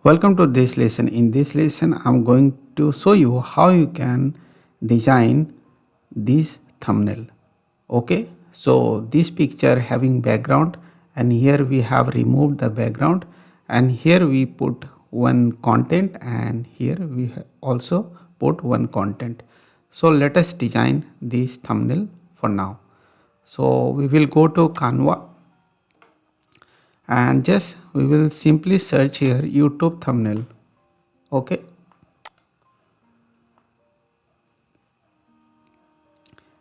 Welcome to this lesson. In this lesson, I'm going to show you how you can design this thumbnail. Okay, so this picture having background, and here we have removed the background, and here we put one content, and here we also put one content. So let us design this thumbnail for now. So we will go to Canva, and just we will simply search here YouTube thumbnail. Okay,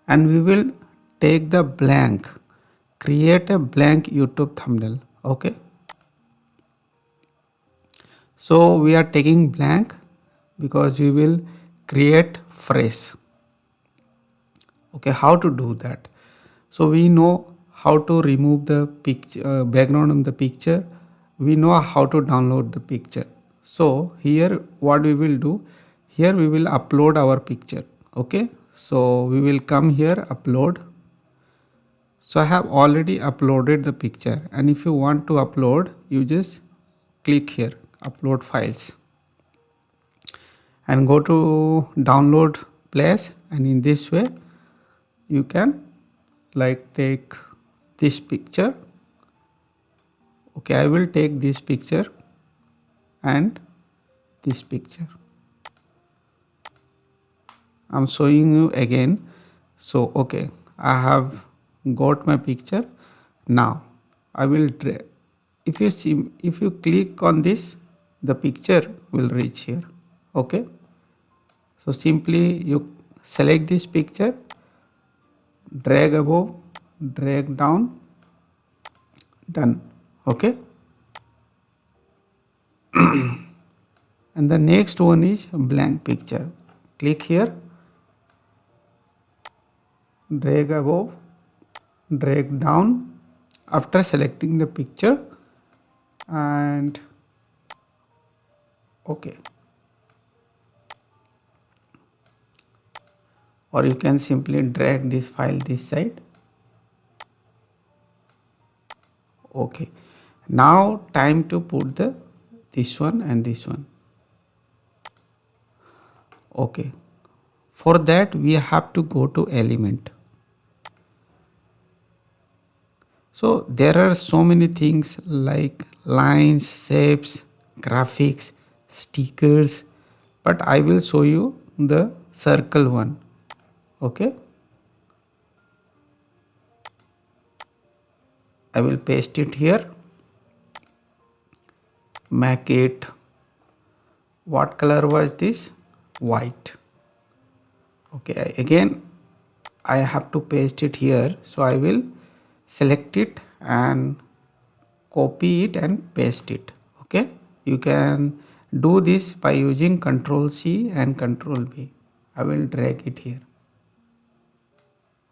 and we will take the blank, create a blank YouTube thumbnail. Okay, so we are taking blank because we will create fresh. Okay, how to do that? So we know how to remove the picture background on the picture. We know how to download the picture. So here what we will do, here we will upload our picture. Okay, so we will come here, upload. So I have already uploaded the picture, and if you want to upload, you just click here, upload files, and go to download place, and in this way you can like take this picture. Okay, I will take this picture and this picture. I'm showing you again. So okay, I have got my picture. Now I will if you see, if you click on this, the picture will reach here. Okay, so simply you select this picture, drag above, drag down, done. Okay, and the next one is blank picture. Click here, drag above, drag down after selecting the picture, and okay, or you can simply drag this file this side. Okay, now time to put the this one and this one. Okay, for that we have to go to element. So there are so many things like lines, shapes, graphics, stickers, but I will show you the circle one. Okay, I will paste it here, make it, what color was this? White. Okay, again I have to paste it here, so I will select it and copy it and paste it. Okay, you can do this by using Ctrl C and Ctrl V. I will drag it here.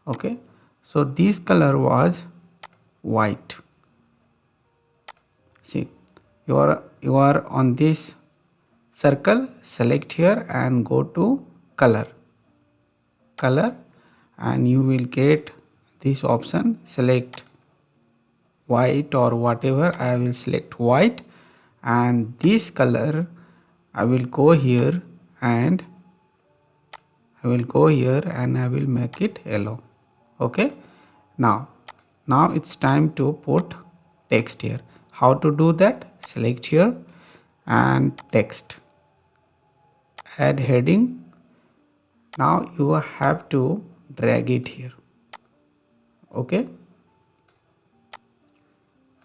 Okay, so this color was white. See, you are on this circle, select here and go to color, and you will get this option, select white or whatever. I will select white, and this color I will go here and I will make it yellow. Okay, now it's time to put text here. How to do that? Select here and text, add heading. Now you have to drag it here. Okay,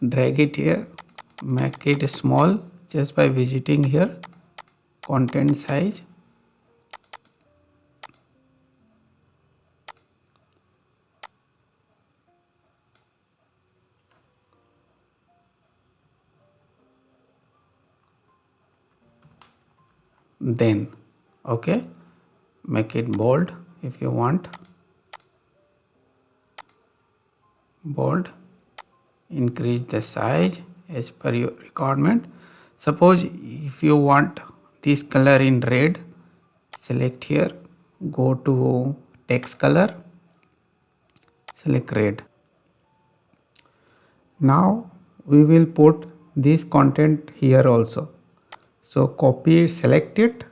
drag it here, make it small just by visiting here, content size, then okay, make it bold if you want, bold, increase the size as per your requirement. Suppose if you want this color in red, select here, go to text color, select red. Now we will put this content here also. So copy it, select it,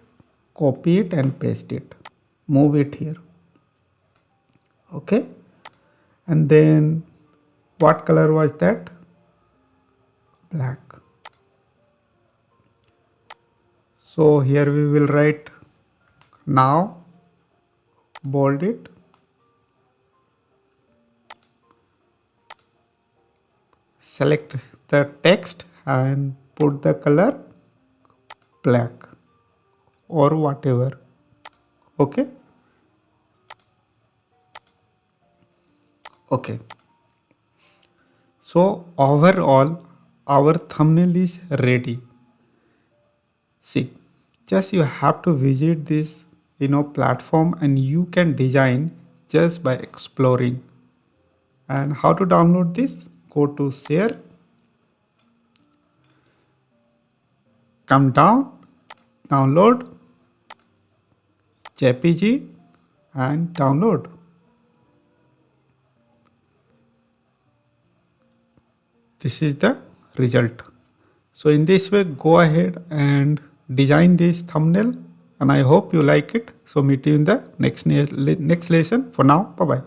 copy it and paste it, move it here. Okay, and then what color was that? Black. So here we will write now, bold it, select the text and put the color black or whatever. Okay. Okay. So overall our thumbnail is ready. See, just you have to visit this platform and you can design just by exploring. And how to download this? Go to share, come down, download JPG and download. This is the result. So in this way, go ahead and design this thumbnail and I hope you like it. So meet you in the next lesson. For now, bye bye.